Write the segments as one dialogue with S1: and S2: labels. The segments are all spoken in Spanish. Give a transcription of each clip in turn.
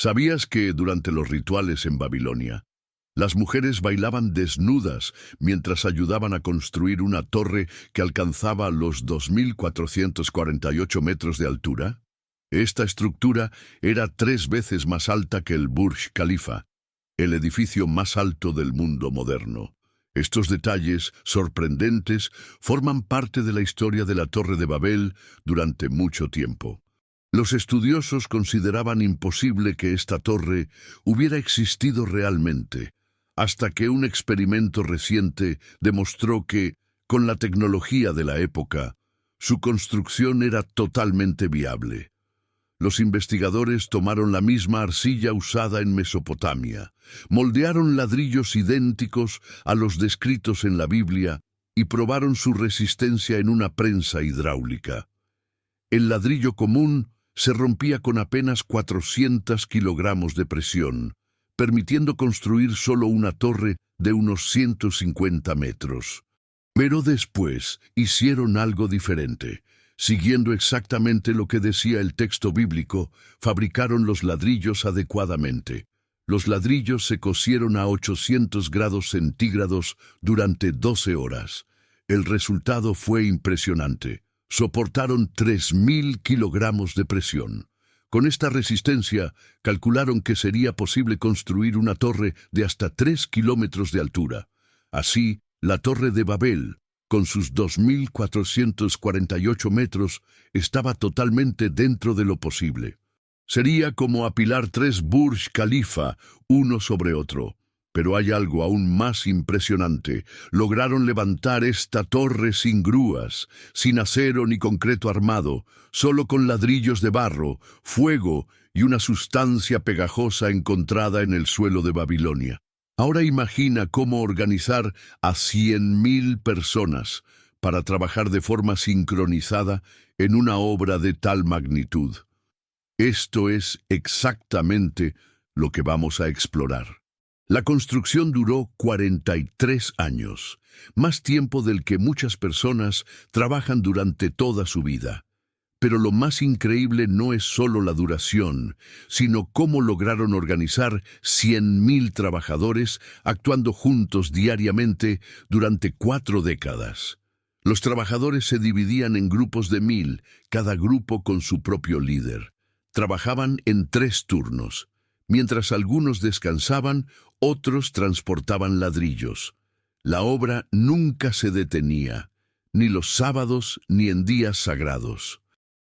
S1: ¿Sabías que durante los rituales en Babilonia, las mujeres bailaban desnudas mientras ayudaban a construir una torre que alcanzaba los 2.448 metros de altura? Esta estructura era 3 veces más alta que el Burj Khalifa, el edificio más alto del mundo moderno. Estos detalles sorprendentes forman parte de la historia de la Torre de Babel durante mucho tiempo. Los estudiosos consideraban imposible que esta torre hubiera existido realmente, hasta que un experimento reciente demostró que, con la tecnología de la época, su construcción era totalmente viable. Los investigadores tomaron la misma arcilla usada en Mesopotamia, moldearon ladrillos idénticos a los descritos en la Biblia y probaron su resistencia en una prensa hidráulica. El ladrillo común se rompía con apenas 400 kilogramos de presión, permitiendo construir solo una torre de unos 150 metros. Pero después hicieron algo diferente. Siguiendo exactamente lo que decía el texto bíblico, fabricaron los ladrillos adecuadamente. Los ladrillos se cocieron a 800 grados centígrados durante 12 horas. El resultado fue impresionante. Soportaron 3.000 kilogramos de presión. Con esta resistencia, calcularon que sería posible construir una torre de hasta 3 kilómetros de altura. Así, la Torre de Babel, con sus 2.448 metros, estaba totalmente dentro de lo posible. Sería como apilar 3 Burj Khalifa, uno sobre otro. Pero hay algo aún más impresionante. Lograron levantar esta torre sin grúas, sin acero ni concreto armado, solo con ladrillos de barro, fuego y una sustancia pegajosa encontrada en el suelo de Babilonia. Ahora imagina cómo organizar a 100.000 personas para trabajar de forma sincronizada en una obra de tal magnitud. Esto es exactamente lo que vamos a explorar. La construcción duró 43 años, más tiempo del que muchas personas trabajan durante toda su vida. Pero lo más increíble no es solo la duración, sino cómo lograron organizar 100.000 trabajadores actuando juntos diariamente durante 4 décadas. Los trabajadores se dividían en grupos de 1.000, cada grupo con su propio líder. Trabajaban en 3 turnos. Mientras algunos descansaban, otros transportaban ladrillos. La obra nunca se detenía, ni los sábados ni en días sagrados.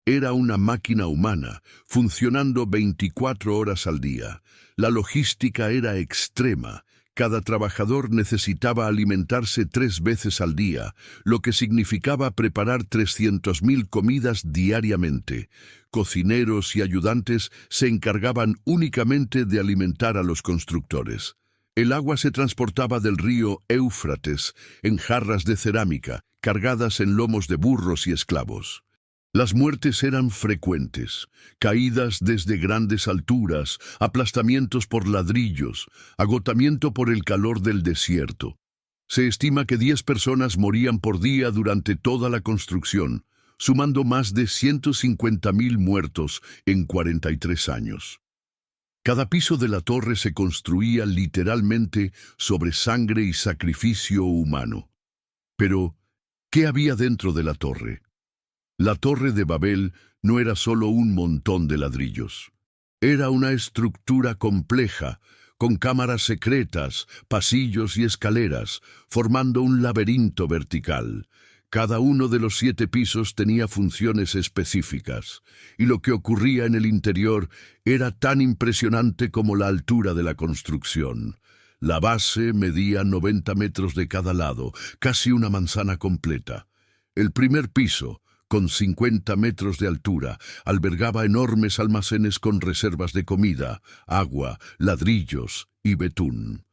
S1: Era una máquina humana, funcionando 24 horas al día. La logística era extrema. Cada trabajador necesitaba alimentarse 3 veces al día, lo que significaba preparar 300.000 comidas diariamente. Cocineros y ayudantes se encargaban únicamente de alimentar a los constructores. El agua se transportaba del río Éufrates en jarras de cerámica, cargadas en lomos de burros y esclavos. Las muertes eran frecuentes, caídas desde grandes alturas, aplastamientos por ladrillos, agotamiento por el calor del desierto. Se estima que 10 personas morían por día durante toda la construcción, sumando más de 150.000 muertos en 43 años. Cada piso de la torre se construía literalmente sobre sangre y sacrificio humano. Pero, ¿qué había dentro de la torre? La Torre de Babel no era solo un montón de ladrillos. Era una estructura compleja, con cámaras secretas, pasillos y escaleras, formando un laberinto vertical. Cada uno de los 7 pisos tenía funciones específicas, y lo que ocurría en el interior era tan impresionante como la altura de la construcción. La base medía 90 metros de cada lado, casi una manzana completa. El primer piso, con 50 metros de altura, albergaba enormes almacenes con reservas de comida, agua, ladrillos y betún.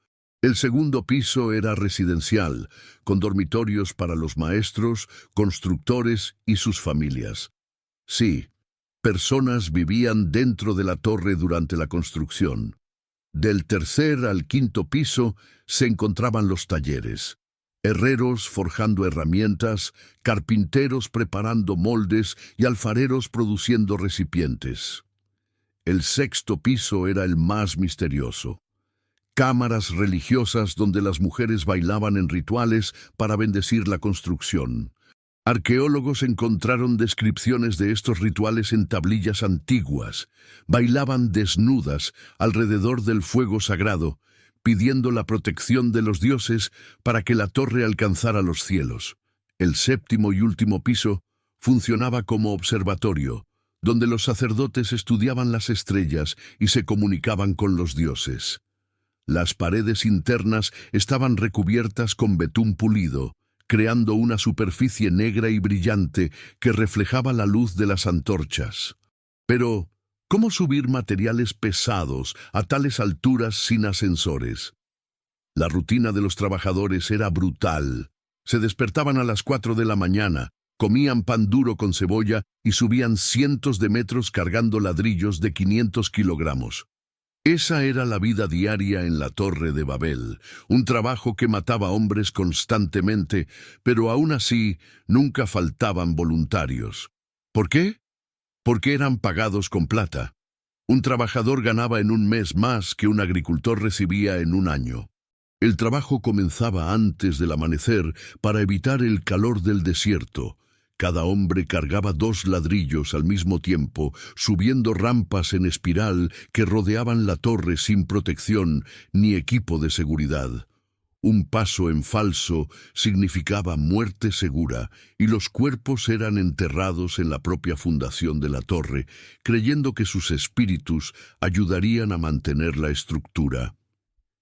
S1: El segundo piso era residencial, con dormitorios para los maestros, constructores y sus familias. Sí, personas vivían dentro de la torre durante la construcción. Del tercer al quinto piso se encontraban los talleres. Herreros forjando herramientas, carpinteros preparando moldes y alfareros produciendo recipientes. El sexto piso era el más misterioso. Cámaras religiosas donde las mujeres bailaban en rituales para bendecir la construcción. Arqueólogos encontraron descripciones de estos rituales en tablillas antiguas. Bailaban desnudas alrededor del fuego sagrado, pidiendo la protección de los dioses para que la torre alcanzara los cielos. El séptimo y último piso funcionaba como observatorio, donde los sacerdotes estudiaban las estrellas y se comunicaban con los dioses. Las paredes internas estaban recubiertas con betún pulido, creando una superficie negra y brillante que reflejaba la luz de las antorchas. Pero, ¿cómo subir materiales pesados a tales alturas sin ascensores? La rutina de los trabajadores era brutal. Se despertaban a las 4 de la mañana, comían pan duro con cebolla y subían cientos de metros cargando ladrillos de 500 kilogramos. Esa era la vida diaria en la Torre de Babel, un trabajo que mataba hombres constantemente, pero aún así nunca faltaban voluntarios. ¿Por qué? Porque eran pagados con plata. Un trabajador ganaba en un mes más que un agricultor recibía en un año. El trabajo comenzaba antes del amanecer para evitar el calor del desierto. Cada hombre cargaba 2 ladrillos al mismo tiempo, subiendo rampas en espiral que rodeaban la torre sin protección ni equipo de seguridad. Un paso en falso significaba muerte segura, y los cuerpos eran enterrados en la propia fundación de la torre, creyendo que sus espíritus ayudarían a mantener la estructura.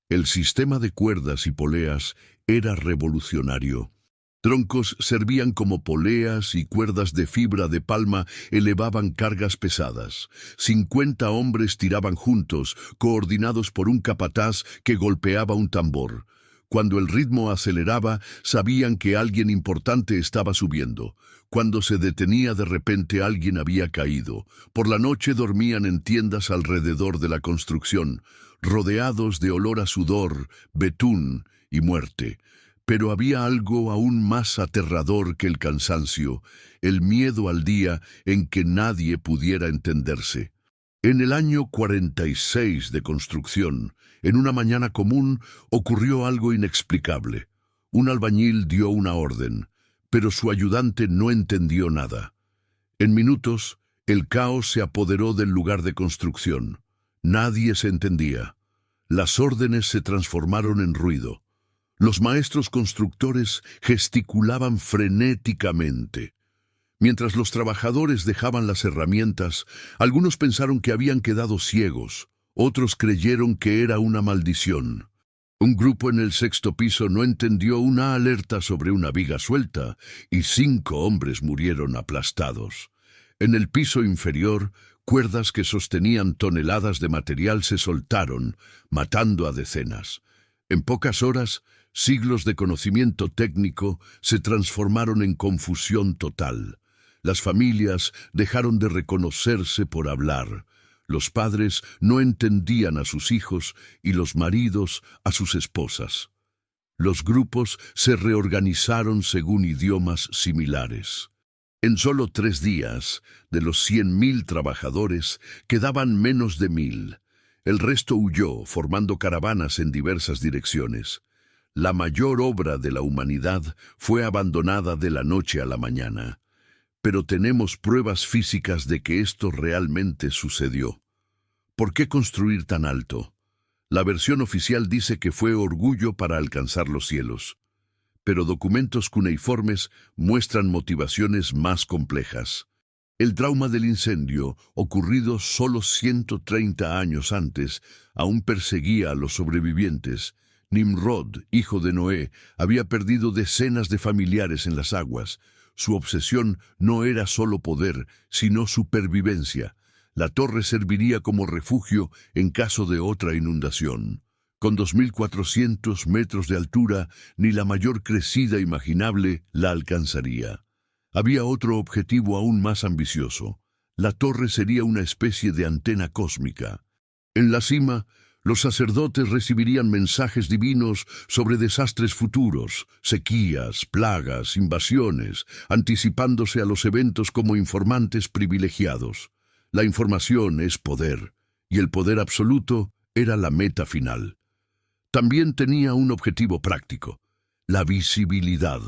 S1: El sistema de cuerdas y poleas era revolucionario. Troncos servían como poleas y cuerdas de fibra de palma elevaban cargas pesadas. 50 hombres tiraban juntos, coordinados por un capataz que golpeaba un tambor. Cuando el ritmo aceleraba, sabían que alguien importante estaba subiendo. Cuando se detenía de repente alguien había caído. Por la noche dormían en tiendas alrededor de la construcción, rodeados de olor a sudor, betún y muerte. Pero había algo aún más aterrador que el cansancio, el miedo al día en que nadie pudiera entenderse. En el año 46 de construcción, en una mañana común, ocurrió algo inexplicable. Un albañil dio una orden, pero su ayudante no entendió nada. En minutos, el caos se apoderó del lugar de construcción. Nadie se entendía. Las órdenes se transformaron en ruido. Los maestros constructores gesticulaban frenéticamente. Mientras los trabajadores dejaban las herramientas, algunos pensaron que habían quedado ciegos, otros creyeron que era una maldición. Un grupo en el sexto piso no entendió una alerta sobre una viga suelta y 5 hombres murieron aplastados. En el piso inferior, cuerdas que sostenían toneladas de material se soltaron, matando a decenas. En pocas horas, siglos de conocimiento técnico se transformaron en confusión total. Las familias dejaron de reconocerse por hablar. Los padres no entendían a sus hijos y los maridos a sus esposas. Los grupos se reorganizaron según idiomas similares. En solo 3 días, de los 100.000 trabajadores, quedaban menos de 1.000. El resto huyó, formando caravanas en diversas direcciones. La mayor obra de la humanidad fue abandonada de la noche a la mañana. Pero tenemos pruebas físicas de que esto realmente sucedió. ¿Por qué construir tan alto? La versión oficial dice que fue orgullo para alcanzar los cielos. Pero documentos cuneiformes muestran motivaciones más complejas. El trauma del incendio, ocurrido solo 130 años antes, aún perseguía a los sobrevivientes. Nimrod, hijo de Noé, había perdido decenas de familiares en las aguas. Su obsesión no era solo poder, sino supervivencia. La torre serviría como refugio en caso de otra inundación. Con 2.400 metros de altura, ni la mayor crecida imaginable la alcanzaría. Había otro objetivo aún más ambicioso. La torre sería una especie de antena cósmica. En la cima, los sacerdotes recibirían mensajes divinos sobre desastres futuros, sequías, plagas, invasiones, anticipándose a los eventos como informantes privilegiados. La información es poder. y el poder absoluto era la meta final. También tenía un objetivo práctico: la visibilidad.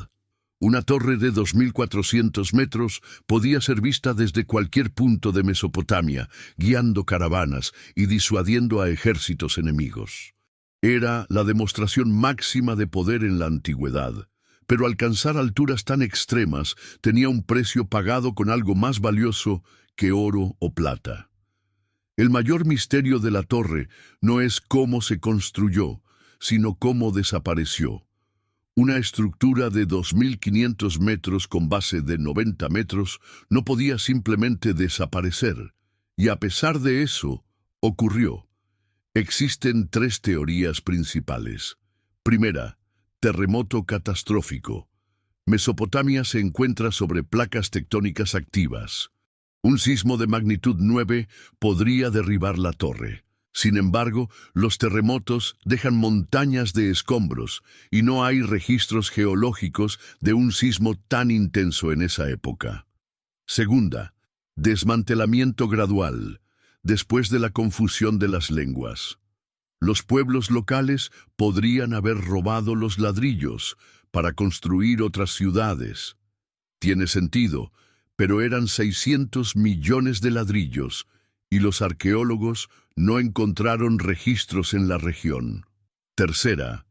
S1: Una torre de 2.400 metros podía ser vista desde cualquier punto de Mesopotamia, guiando caravanas y disuadiendo a ejércitos enemigos. Era la demostración máxima de poder en la antigüedad, pero alcanzar alturas tan extremas tenía un precio pagado con algo más valioso que oro o plata. El mayor misterio de la torre no es cómo se construyó, sino cómo desapareció. Una estructura de 2.500 metros con base de 90 metros no podía simplemente desaparecer, y a pesar de eso, ocurrió. Existen tres teorías principales. Primera, terremoto catastrófico. Mesopotamia se encuentra sobre placas tectónicas activas. Un sismo de magnitud 9 podría derribar la torre. Sin embargo, los terremotos dejan montañas de escombros y no hay registros geológicos de un sismo tan intenso en esa época. Segunda, desmantelamiento gradual, después de la confusión de las lenguas. Los pueblos locales podrían haber robado los ladrillos para construir otras ciudades. Tiene sentido, pero eran 600 millones de ladrillos y los arqueólogos no encontraron registros en la región. Tercera,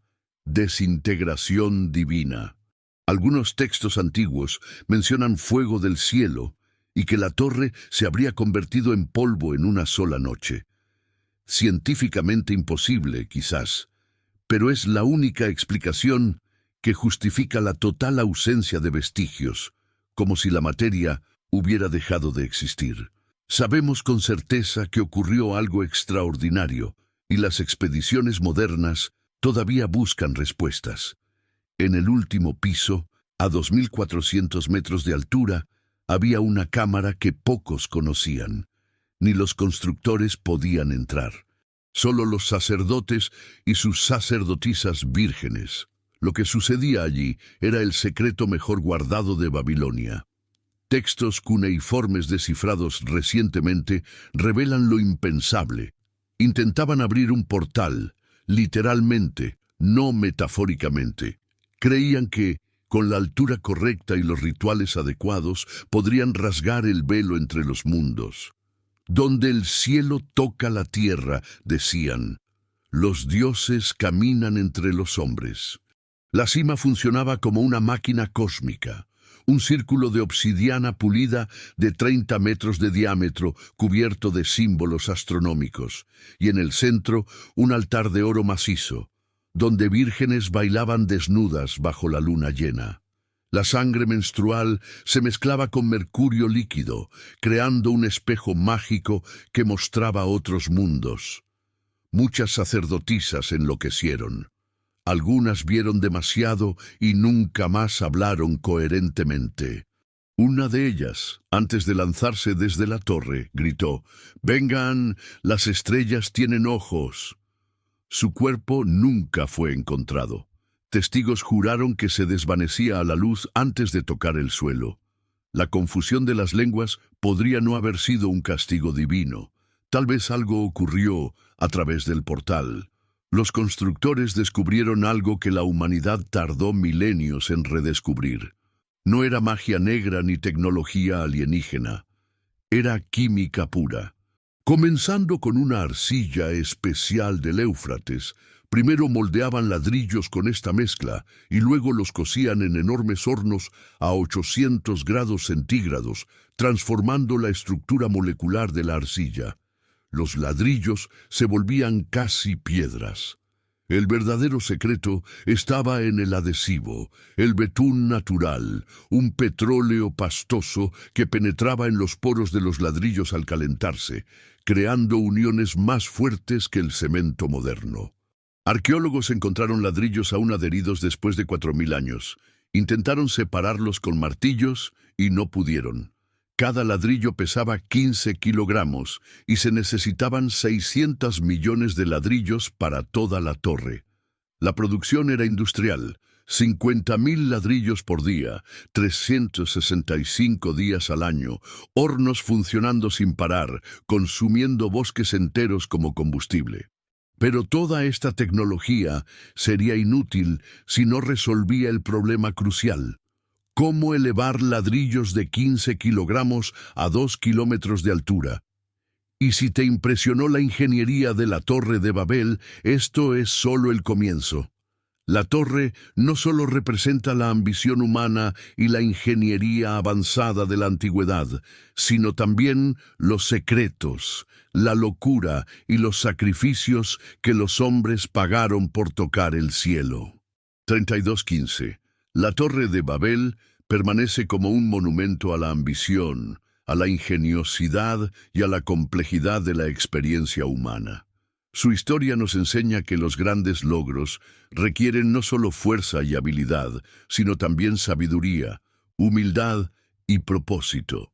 S1: desintegración divina. Algunos textos antiguos mencionan fuego del cielo y que la torre se habría convertido en polvo en una sola noche. Científicamente imposible, quizás, pero es la única explicación que justifica la total ausencia de vestigios, como si la materia hubiera dejado de existir. Sabemos con certeza que ocurrió algo extraordinario, y las expediciones modernas todavía buscan respuestas. En el último piso, a 2.400 metros de altura, había una cámara que pocos conocían. Ni los constructores podían entrar. Solo los sacerdotes y sus sacerdotisas vírgenes. Lo que sucedía allí era el secreto mejor guardado de Babilonia. Textos cuneiformes descifrados recientemente revelan lo impensable. Intentaban abrir un portal, literalmente, no metafóricamente. Creían que, con la altura correcta y los rituales adecuados, podrían rasgar el velo entre los mundos. Donde el cielo toca la tierra, decían, los dioses caminan entre los hombres. La cima funcionaba como una máquina cósmica. Un círculo de obsidiana pulida de 30 metros de diámetro cubierto de símbolos astronómicos, y en el centro un altar de oro macizo, donde vírgenes bailaban desnudas bajo la luna llena. La sangre menstrual se mezclaba con mercurio líquido, creando un espejo mágico que mostraba otros mundos. Muchas sacerdotisas enloquecieron. Algunas vieron demasiado y nunca más hablaron coherentemente. Una de ellas, antes de lanzarse desde la torre, gritó, «¡Vengan, las estrellas tienen ojos!». Su cuerpo nunca fue encontrado. Testigos juraron que se desvanecía a la luz antes de tocar el suelo. La confusión de las lenguas podría no haber sido un castigo divino. Tal vez algo ocurrió a través del portal. Los constructores descubrieron algo que la humanidad tardó milenios en redescubrir. No era magia negra ni tecnología alienígena. Era química pura. Comenzando con una arcilla especial del Éufrates, primero moldeaban ladrillos con esta mezcla y luego los cocían en enormes hornos a 800 grados centígrados, transformando la estructura molecular de la arcilla. Los ladrillos se volvían casi piedras. El verdadero secreto estaba en el adhesivo, el betún natural, un petróleo pastoso que penetraba en los poros de los ladrillos al calentarse, creando uniones más fuertes que el cemento moderno. Arqueólogos encontraron ladrillos aún adheridos después de 4.000 años. Intentaron separarlos con martillos y no pudieron. Cada ladrillo pesaba 15 kilogramos y se necesitaban 600 millones de ladrillos para toda la torre. La producción era industrial. 50.000 ladrillos por día, 365 días al año, hornos funcionando sin parar, consumiendo bosques enteros como combustible. Pero toda esta tecnología sería inútil si no resolvía el problema crucial: cómo elevar ladrillos de 15 kilogramos a 2 kilómetros de altura. Y si te impresionó la ingeniería de la Torre de Babel, esto es solo el comienzo. La torre no solo representa la ambición humana y la ingeniería avanzada de la antigüedad, sino también los secretos, la locura y los sacrificios que los hombres pagaron por tocar el cielo. 32:15. La Torre de Babel permanece como un monumento a la ambición, a la ingeniosidad y a la complejidad de la experiencia humana. Su historia nos enseña que los grandes logros requieren no solo fuerza y habilidad, sino también sabiduría, humildad y propósito.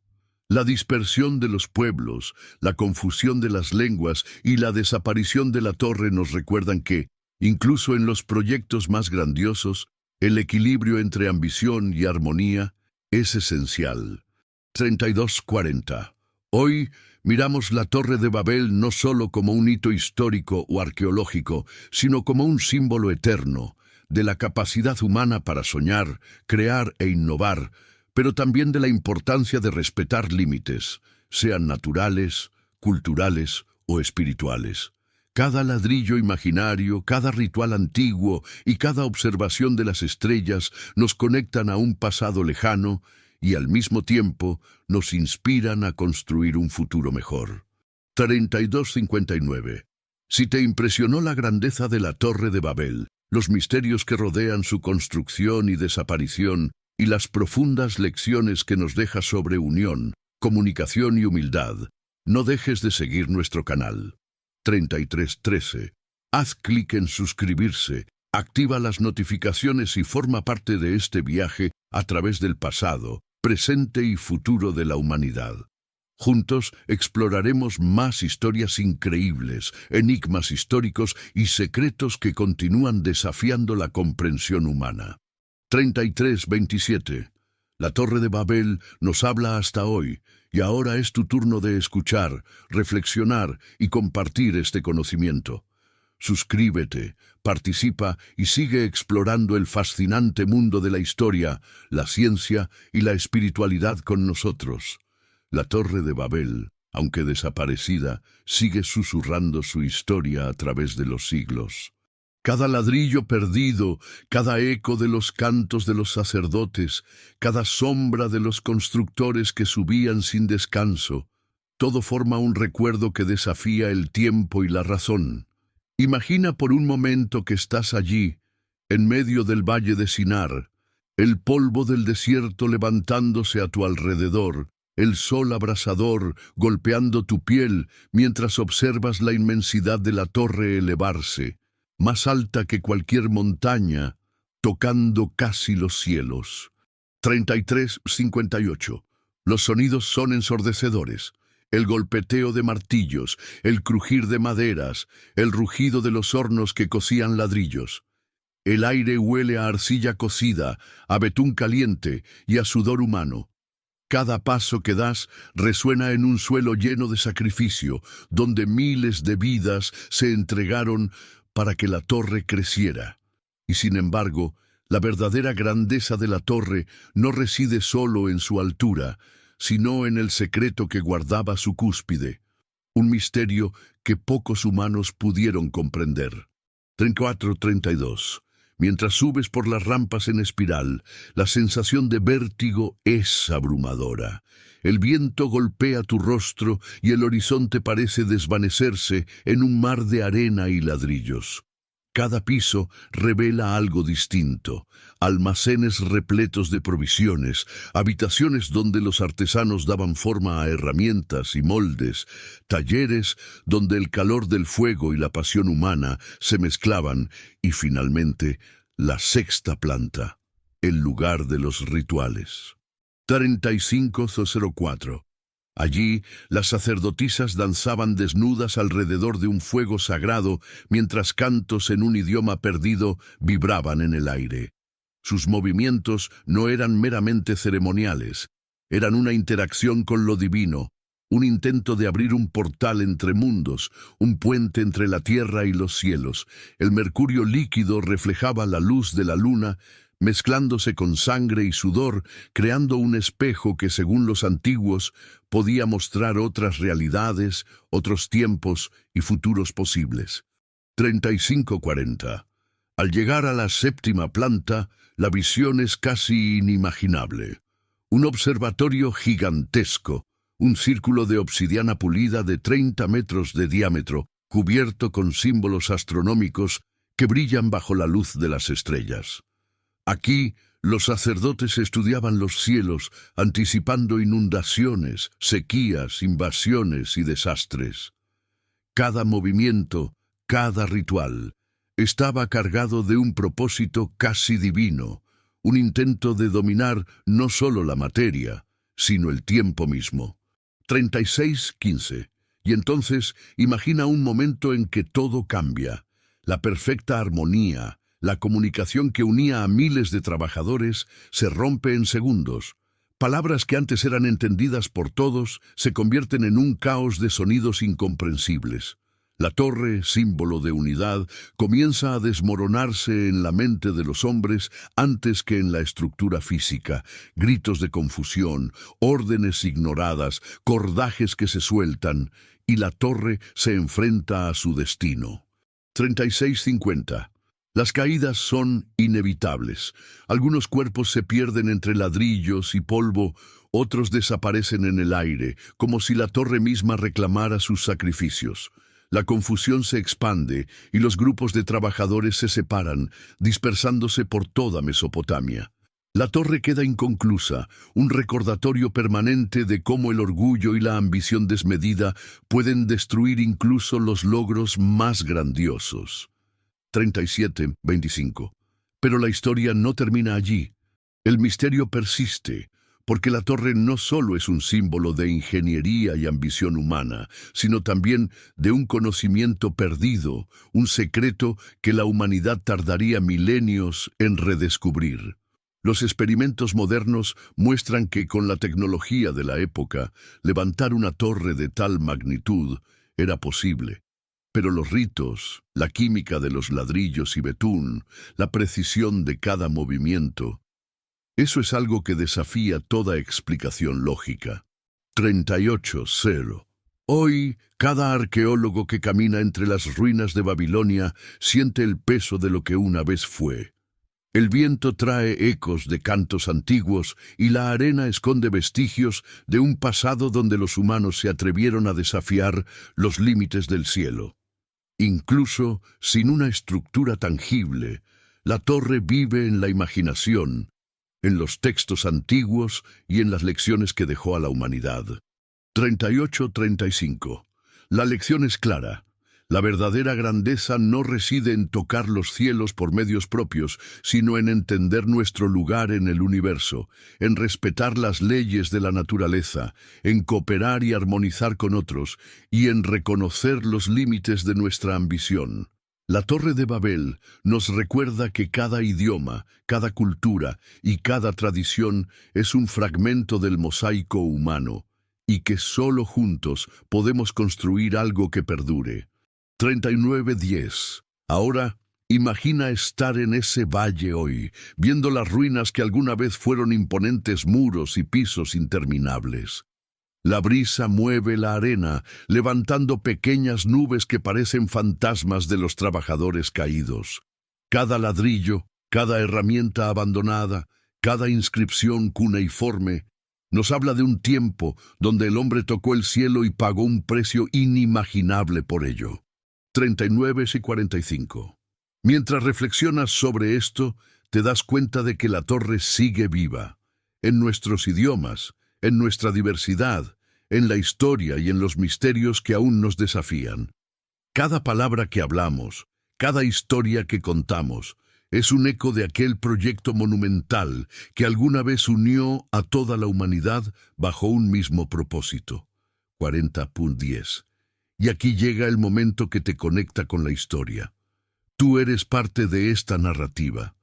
S1: La dispersión de los pueblos, la confusión de las lenguas y la desaparición de la torre nos recuerdan que, incluso en los proyectos más grandiosos, el equilibrio entre ambición y armonía es esencial. 32:40. Hoy miramos la Torre de Babel no solo como un hito histórico o arqueológico, sino como un símbolo eterno de la capacidad humana para soñar, crear e innovar, pero también de la importancia de respetar límites, sean naturales, culturales o espirituales. Cada ladrillo imaginario, cada ritual antiguo y cada observación de las estrellas nos conectan a un pasado lejano y al mismo tiempo nos inspiran a construir un futuro mejor. 32:59. Si te impresionó la grandeza de la Torre de Babel, los misterios que rodean su construcción y desaparición, y las profundas lecciones que nos deja sobre unión, comunicación y humildad, no dejes de seguir nuestro canal. 33:13. Haz clic en suscribirse, activa las notificaciones y forma parte de este viaje a través del pasado, presente y futuro de la humanidad. Juntos exploraremos más historias increíbles, enigmas históricos y secretos que continúan desafiando la comprensión humana. 33:27. La Torre de Babel nos habla hasta hoy, y ahora es tu turno de escuchar, reflexionar y compartir este conocimiento. Suscríbete, participa y sigue explorando el fascinante mundo de la historia, la ciencia y la espiritualidad con nosotros. La Torre de Babel, aunque desaparecida, sigue susurrando su historia a través de los siglos. Cada ladrillo perdido, cada eco de los cantos de los sacerdotes, cada sombra de los constructores que subían sin descanso, todo forma un recuerdo que desafía el tiempo y la razón. Imagina por un momento que estás allí, en medio del valle de Sinar, el polvo del desierto levantándose a tu alrededor, el sol abrasador golpeando tu piel mientras observas la inmensidad de la torre elevarse, más alta que cualquier montaña, tocando casi los cielos. 33:58. Los sonidos son ensordecedores. El golpeteo de martillos, el crujir de maderas, el rugido de los hornos que cocían ladrillos. El aire huele a arcilla cocida, a betún caliente y a sudor humano. Cada paso que das resuena en un suelo lleno de sacrificio, donde miles de vidas se entregaron para que la torre creciera. Y sin embargo, la verdadera grandeza de la torre no reside solo en su altura, sino en el secreto que guardaba su cúspide, un misterio que pocos humanos pudieron comprender. 34:32. Mientras subes por las rampas en espiral, la sensación de vértigo es abrumadora. El viento golpea tu rostro y el horizonte parece desvanecerse en un mar de arena y ladrillos. Cada piso revela algo distinto: almacenes repletos de provisiones, habitaciones donde los artesanos daban forma a herramientas y moldes, talleres donde el calor del fuego y la pasión humana se mezclaban, y finalmente la sexta planta, el lugar de los rituales. 35:04. Allí, las sacerdotisas danzaban desnudas alrededor de un fuego sagrado, mientras cantos en un idioma perdido vibraban en el aire. Sus movimientos no eran meramente ceremoniales, eran una interacción con lo divino, un intento de abrir un portal entre mundos, un puente entre la tierra y los cielos. El mercurio líquido reflejaba la luz de la luna, mezclándose con sangre y sudor, creando un espejo que, según los antiguos, podía mostrar otras realidades, otros tiempos y futuros posibles. 3540. Al llegar a la séptima planta, la visión es casi inimaginable. Un observatorio gigantesco, un círculo de obsidiana pulida de 30 metros de diámetro, cubierto con símbolos astronómicos que brillan bajo la luz de las estrellas. Aquí, los sacerdotes estudiaban los cielos, anticipando inundaciones, sequías, invasiones y desastres. Cada movimiento, cada ritual, estaba cargado de un propósito casi divino, un intento de dominar no solo la materia, sino el tiempo mismo. 36:15. Y entonces imagina un momento en que todo cambia. La perfecta armonía, la comunicación que unía a miles de trabajadores, se rompe en segundos. Palabras que antes eran entendidas por todos se convierten en un caos de sonidos incomprensibles. La torre, símbolo de unidad, comienza a desmoronarse en la mente de los hombres antes que en la estructura física. Gritos de confusión, órdenes ignoradas, cordajes que se sueltan, y la torre se enfrenta a su destino. 36:50. Las caídas son inevitables. Algunos cuerpos se pierden entre ladrillos y polvo, otros desaparecen en el aire, como si la torre misma reclamara sus sacrificios. La confusión se expande y los grupos de trabajadores se separan, dispersándose por toda Mesopotamia. La torre queda inconclusa, un recordatorio permanente de cómo el orgullo y la ambición desmedida pueden destruir incluso los logros más grandiosos. 37:25. Pero la historia no termina allí. El misterio persiste, porque la torre no solo es un símbolo de ingeniería y ambición humana, sino también de un conocimiento perdido, un secreto que la humanidad tardaría milenios en redescubrir. Los experimentos modernos muestran que con la tecnología de la época, levantar una torre de tal magnitud era posible. Pero los ritos, la química de los ladrillos y betún, la precisión de cada movimiento, eso es algo que desafía toda explicación lógica. 38:0. Hoy, cada arqueólogo que camina entre las ruinas de Babilonia siente el peso de lo que una vez fue. El viento trae ecos de cantos antiguos y la arena esconde vestigios de un pasado donde los humanos se atrevieron a desafiar los límites del cielo. Incluso sin una estructura tangible, la torre vive en la imaginación, en los textos antiguos y en las lecciones que dejó a la humanidad. 38:35. La lección es clara. La verdadera grandeza no reside en tocar los cielos por medios propios, sino en entender nuestro lugar en el universo, en respetar las leyes de la naturaleza, en cooperar y armonizar con otros, y en reconocer los límites de nuestra ambición. La Torre de Babel nos recuerda que cada idioma, cada cultura y cada tradición es un fragmento del mosaico humano, y que solo juntos podemos construir algo que perdure. 39:10. Ahora, imagina estar en ese valle hoy, viendo las ruinas que alguna vez fueron imponentes muros y pisos interminables. La brisa mueve la arena, levantando pequeñas nubes que parecen fantasmas de los trabajadores caídos. Cada ladrillo, cada herramienta abandonada, cada inscripción cuneiforme, nos habla de un tiempo donde el hombre tocó el cielo y pagó un precio inimaginable por ello. 39:45. Mientras reflexionas sobre esto, te das cuenta de que la torre sigue viva, en nuestros idiomas, en nuestra diversidad, en la historia y en los misterios que aún nos desafían. Cada palabra que hablamos, cada historia que contamos, es un eco de aquel proyecto monumental que alguna vez unió a toda la humanidad bajo un mismo propósito. 40:10. Y aquí llega el momento que te conecta con la historia. Tú eres parte de esta narrativa.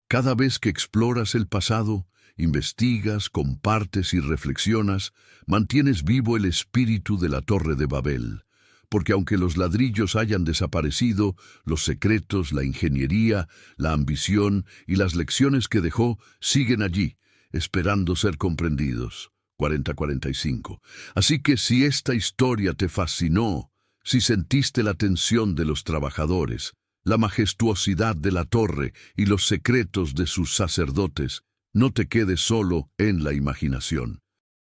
S1: Cada vez que exploras el pasado, investigas, compartes y reflexionas, mantienes vivo el espíritu de la Torre de Babel. Porque aunque los ladrillos hayan desaparecido, los secretos, la ingeniería, la ambición y las lecciones que dejó siguen allí, esperando ser comprendidos. 40-45. Así que si esta historia te fascinó, si sentiste la tensión de los trabajadores, la majestuosidad de la torre y los secretos de sus sacerdotes, no te quedes solo en la imaginación.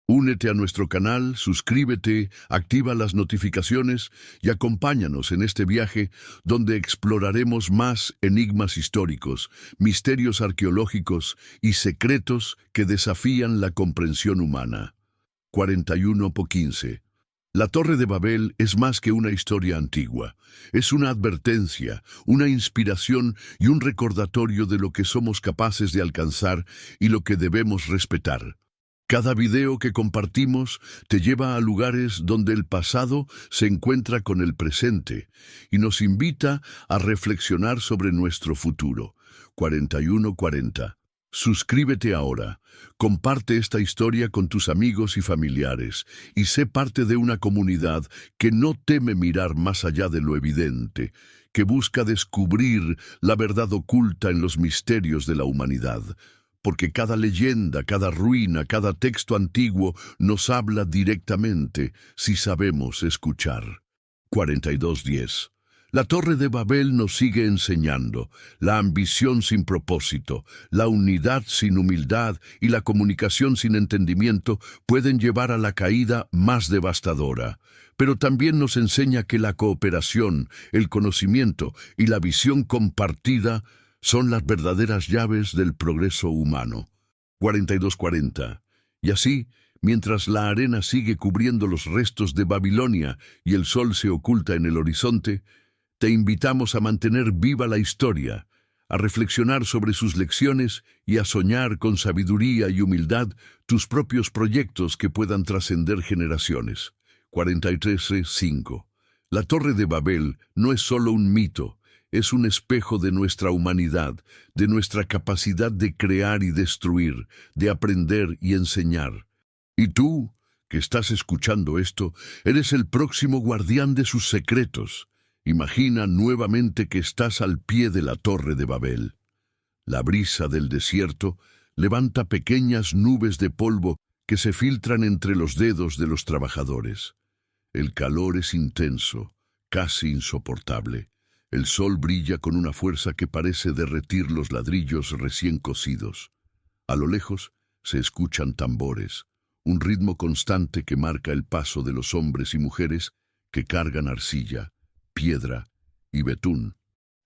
S1: Únete a nuestro canal, suscríbete, activa las notificaciones y acompáñanos en este viaje donde exploraremos más enigmas históricos, misterios arqueológicos y secretos que desafían la comprensión humana. 41-15. La Torre de Babel es más que una historia antigua. Es una advertencia, una inspiración y un recordatorio de lo que somos capaces de alcanzar y lo que debemos respetar. Cada video que compartimos te lleva a lugares donde el pasado se encuentra con el presente y nos invita a reflexionar sobre nuestro futuro. 41-40. Suscríbete ahora, comparte esta historia con tus amigos y familiares y sé parte de una comunidad que no teme mirar más allá de lo evidente, que busca descubrir la verdad oculta en los misterios de la humanidad. Porque cada leyenda, cada ruina, cada texto antiguo nos habla directamente si sabemos escuchar. 42-10. La Torre de Babel nos sigue enseñando la ambición sin propósito, la unidad sin humildad y la comunicación sin entendimiento pueden llevar a la caída más devastadora. Pero también nos enseña que la cooperación, el conocimiento y la visión compartida son las verdaderas llaves del progreso humano. 42-40. Y así, mientras la arena sigue cubriendo los restos de Babilonia y el sol se oculta en el horizonte, te invitamos a mantener viva la historia, a reflexionar sobre sus lecciones y a soñar con sabiduría y humildad tus propios proyectos que puedan trascender generaciones. 43-5. La Torre de Babel no es solo un mito, es un espejo de nuestra humanidad, de nuestra capacidad de crear y destruir, de aprender y enseñar. Y tú, que estás escuchando esto, eres el próximo guardián de sus secretos. Imagina nuevamente que estás al pie de la Torre de Babel. La brisa del desierto levanta pequeñas nubes de polvo que se filtran entre los dedos de los trabajadores. El calor es intenso, casi insoportable. El sol brilla con una fuerza que parece derretir los ladrillos recién cocidos. A lo lejos se escuchan tambores, un ritmo constante que marca el paso de los hombres y mujeres que cargan arcilla, piedra y betún.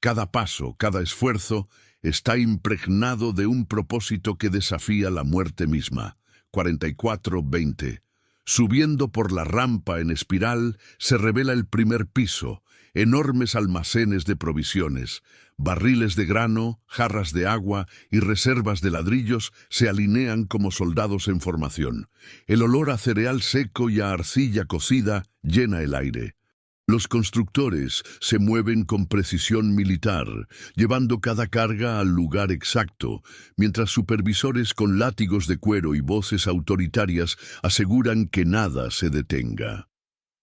S1: Cada paso, cada esfuerzo está impregnado de un propósito que desafía la muerte misma. 44-20. Subiendo por la rampa en espiral se revela el primer piso, enormes almacenes de provisiones, barriles de grano, jarras de agua y reservas de ladrillos se alinean como soldados en formación. El olor a cereal seco y a arcilla cocida llena el aire. Los constructores se mueven con precisión militar, llevando cada carga al lugar exacto, mientras supervisores con látigos de cuero y voces autoritarias aseguran que nada se detenga.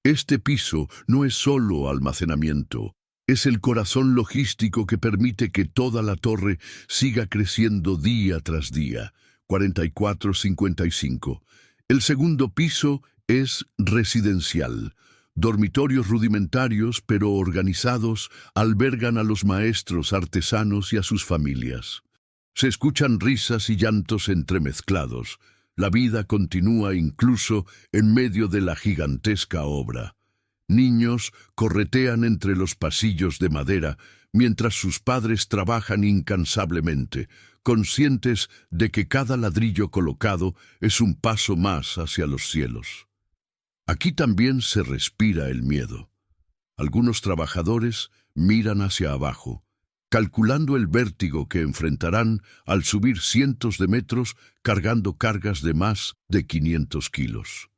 S1: Este piso no es solo almacenamiento, es el corazón logístico que permite que toda la torre siga creciendo día tras día. 44-55. El segundo piso es residencial. Dormitorios rudimentarios pero organizados albergan a los maestros artesanos y a sus familias. Se escuchan risas y llantos entremezclados. La vida continúa incluso en medio de la gigantesca obra. Niños corretean entre los pasillos de madera mientras sus padres trabajan incansablemente, conscientes de que cada ladrillo colocado es un paso más hacia los cielos. Aquí también se respira el miedo. Algunos trabajadores miran hacia abajo, calculando el vértigo que enfrentarán al subir cientos de metros cargando cargas de más de 500 kilos.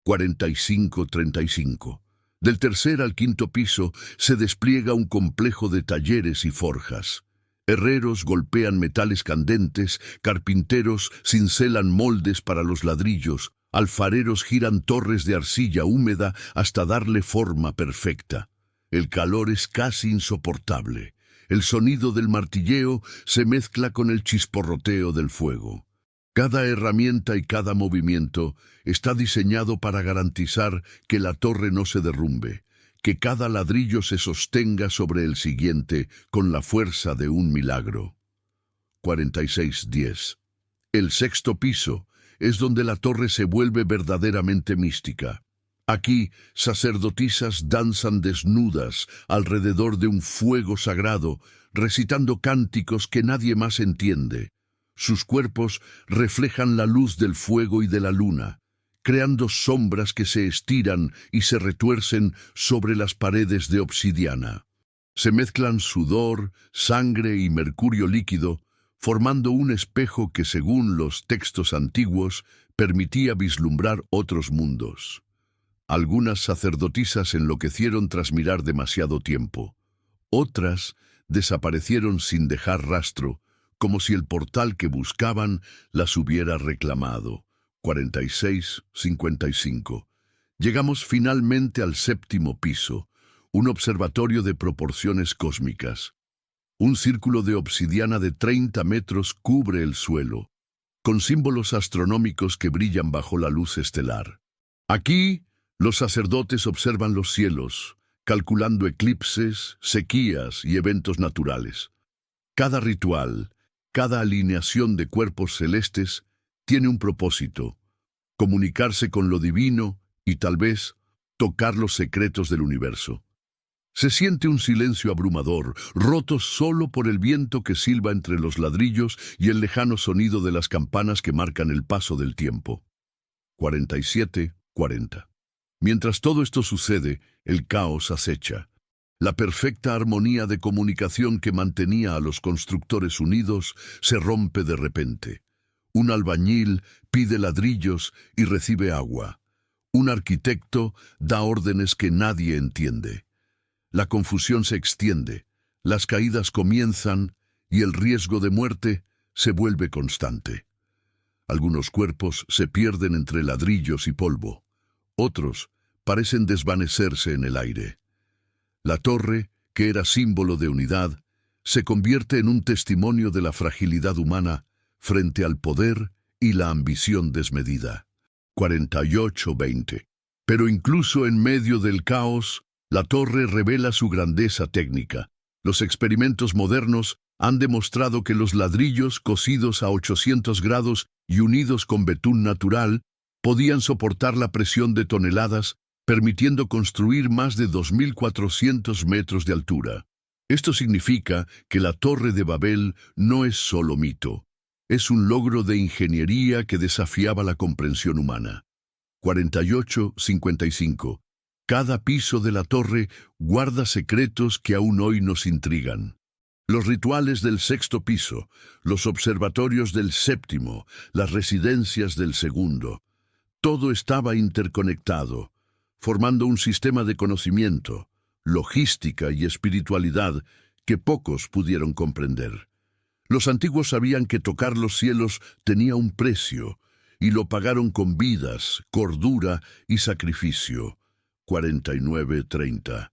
S1: 45-35. Del tercer al quinto piso se despliega un complejo de talleres y forjas. Herreros golpean metales candentes, carpinteros cincelan moldes para los ladrillos, alfareros giran torres de arcilla húmeda hasta darle forma perfecta. El calor es casi insoportable. El sonido del martilleo se mezcla con el chisporroteo del fuego. Cada herramienta y cada movimiento está diseñado para garantizar que la torre no se derrumbe, que cada ladrillo se sostenga sobre el siguiente con la fuerza de un milagro. 46:10. El sexto piso es donde la torre se vuelve verdaderamente mística. Aquí, sacerdotisas danzan desnudas alrededor de un fuego sagrado, recitando cánticos que nadie más entiende. Sus cuerpos reflejan la luz del fuego y de la luna, creando sombras que se estiran y se retuercen sobre las paredes de obsidiana. Se mezclan sudor, sangre y mercurio líquido, formando un espejo que, según los textos antiguos, permitía vislumbrar otros mundos. Algunas sacerdotisas enloquecieron tras mirar demasiado tiempo. Otras desaparecieron sin dejar rastro, como si el portal que buscaban las hubiera reclamado. 46:55. Llegamos finalmente al séptimo piso, un observatorio de proporciones cósmicas. Un círculo de obsidiana de 30 metros cubre el suelo, con símbolos astronómicos que brillan bajo la luz estelar. Aquí, los sacerdotes observan los cielos, calculando eclipses, sequías y eventos naturales. Cada ritual, cada alineación de cuerpos celestes tiene un propósito: comunicarse con lo divino y tal vez tocar los secretos del universo. Se siente un silencio abrumador, roto solo por el viento que silba entre los ladrillos y el lejano sonido de las campanas que marcan el paso del tiempo. 47:40. Mientras todo esto sucede, el caos acecha. La perfecta armonía de comunicación que mantenía a los constructores unidos se rompe de repente. Un albañil pide ladrillos y recibe agua. Un arquitecto da órdenes que nadie entiende. La confusión se extiende, las caídas comienzan y el riesgo de muerte se vuelve constante. Algunos cuerpos se pierden entre ladrillos y polvo. Otros parecen desvanecerse en el aire. La torre, que era símbolo de unidad, se convierte en un testimonio de la fragilidad humana frente al poder y la ambición desmedida. 48:20. Pero incluso en medio del caos, la torre revela su grandeza técnica. Los experimentos modernos han demostrado que los ladrillos cocidos a 800 grados y unidos con betún natural podían soportar la presión de toneladas, permitiendo construir más de 2.400 metros de altura. Esto significa que la Torre de Babel no es solo mito, es un logro de ingeniería que desafiaba la comprensión humana. 48:55. Cada piso de la torre guarda secretos que aún hoy nos intrigan. Los rituales del sexto piso, los observatorios del séptimo, las residencias del segundo. Todo estaba interconectado, formando un sistema de conocimiento, logística y espiritualidad que pocos pudieron comprender. Los antiguos sabían que tocar los cielos tenía un precio, y lo pagaron con vidas, cordura y sacrificio. 49:30.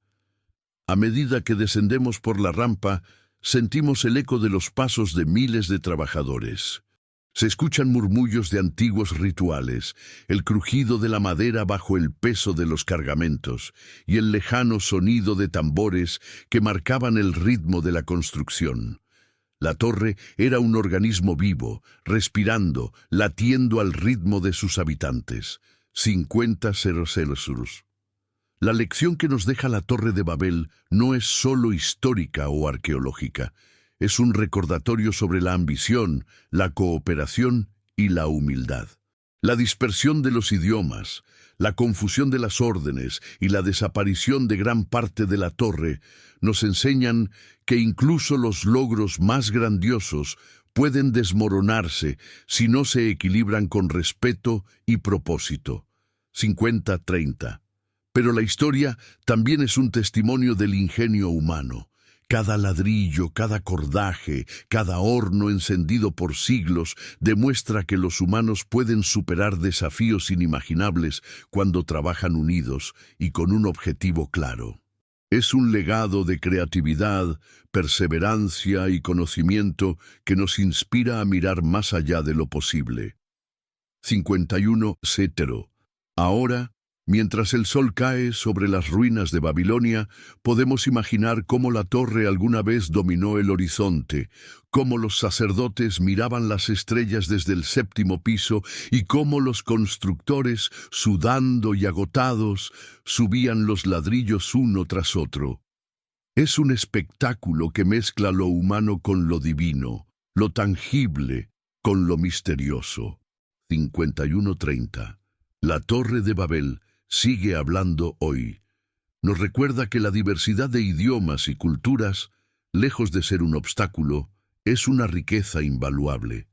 S1: A medida que descendemos por la rampa, sentimos el eco de los pasos de miles de trabajadores. Se escuchan murmullos de antiguos rituales, el crujido de la madera bajo el peso de los cargamentos y el lejano sonido de tambores que marcaban el ritmo de la construcción. La torre era un organismo vivo, respirando, latiendo al ritmo de sus habitantes. 50:00. La lección que nos deja la Torre de Babel no es solo histórica o arqueológica, es un recordatorio sobre la ambición, la cooperación y la humildad. La dispersión de los idiomas, la confusión de las órdenes y la desaparición de gran parte de la torre nos enseñan que incluso los logros más grandiosos pueden desmoronarse si no se equilibran con respeto y propósito. 50:30. Pero la historia también es un testimonio del ingenio humano. Cada ladrillo, cada cordaje, cada horno encendido por siglos demuestra que los humanos pueden superar desafíos inimaginables cuando trabajan unidos y con un objetivo claro. Es un legado de creatividad, perseverancia y conocimiento que nos inspira a mirar más allá de lo posible. 51. Cetero. Ahora, mientras el sol cae sobre las ruinas de Babilonia, podemos imaginar cómo la torre alguna vez dominó el horizonte, cómo los sacerdotes miraban las estrellas desde el séptimo piso y cómo los constructores, sudando y agotados, subían los ladrillos uno tras otro. Es un espectáculo que mezcla lo humano con lo divino, lo tangible con lo misterioso. 51:30. La Torre de Babel sigue hablando hoy. Nos recuerda que la diversidad de idiomas y culturas, lejos de ser un obstáculo, es una riqueza invaluable.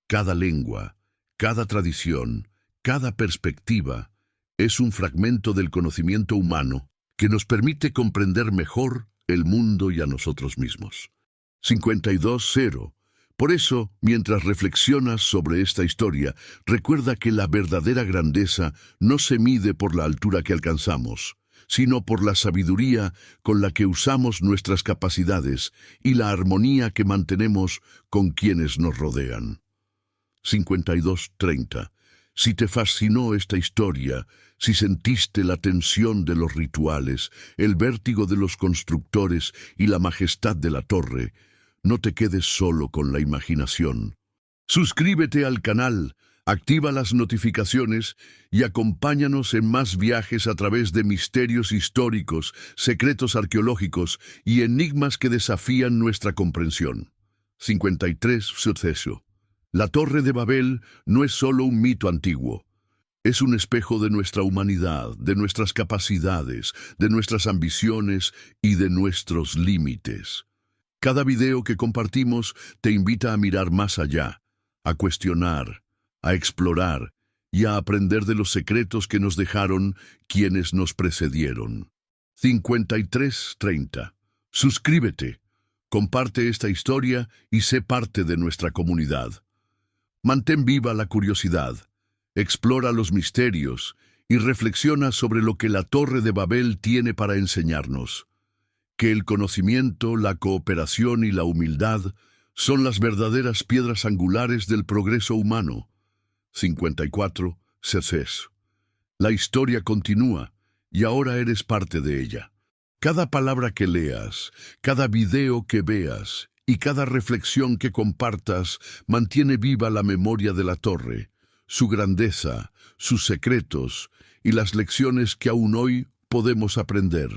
S1: Cada lengua, cada tradición, cada perspectiva es un fragmento del conocimiento humano que nos permite comprender mejor el mundo y a nosotros mismos. 52:0. Por eso, mientras reflexionas sobre esta historia, recuerda que la verdadera grandeza no se mide por la altura que alcanzamos, sino por la sabiduría con la que usamos nuestras capacidades y la armonía que mantenemos con quienes nos rodean. 52:30. Si te fascinó esta historia, si sentiste la tensión de los rituales, el vértigo de los constructores y la majestad de la torre, no te quedes solo con la imaginación. Suscríbete al canal, activa las notificaciones y acompáñanos en más viajes a través de misterios históricos, secretos arqueológicos y enigmas que desafían nuestra comprensión. 53. Suceso. La Torre de Babel no es solo un mito antiguo. Es un espejo de nuestra humanidad, de nuestras capacidades, de nuestras ambiciones y de nuestros límites. Cada video que compartimos te invita a mirar más allá, a cuestionar, a explorar y a aprender de los secretos que nos dejaron quienes nos precedieron. 53:30. Suscríbete, comparte esta historia y sé parte de nuestra comunidad. Mantén viva la curiosidad, explora los misterios y reflexiona sobre lo que la Torre de Babel tiene para enseñarnos. Que el conocimiento, la cooperación y la humildad son las verdaderas piedras angulares del progreso humano. 54. Suceso. La historia continúa y ahora eres parte de ella. Cada palabra que leas, cada video que veas y cada reflexión que compartas mantiene viva la memoria de la torre, su grandeza, sus secretos y las lecciones que aún hoy podemos aprender.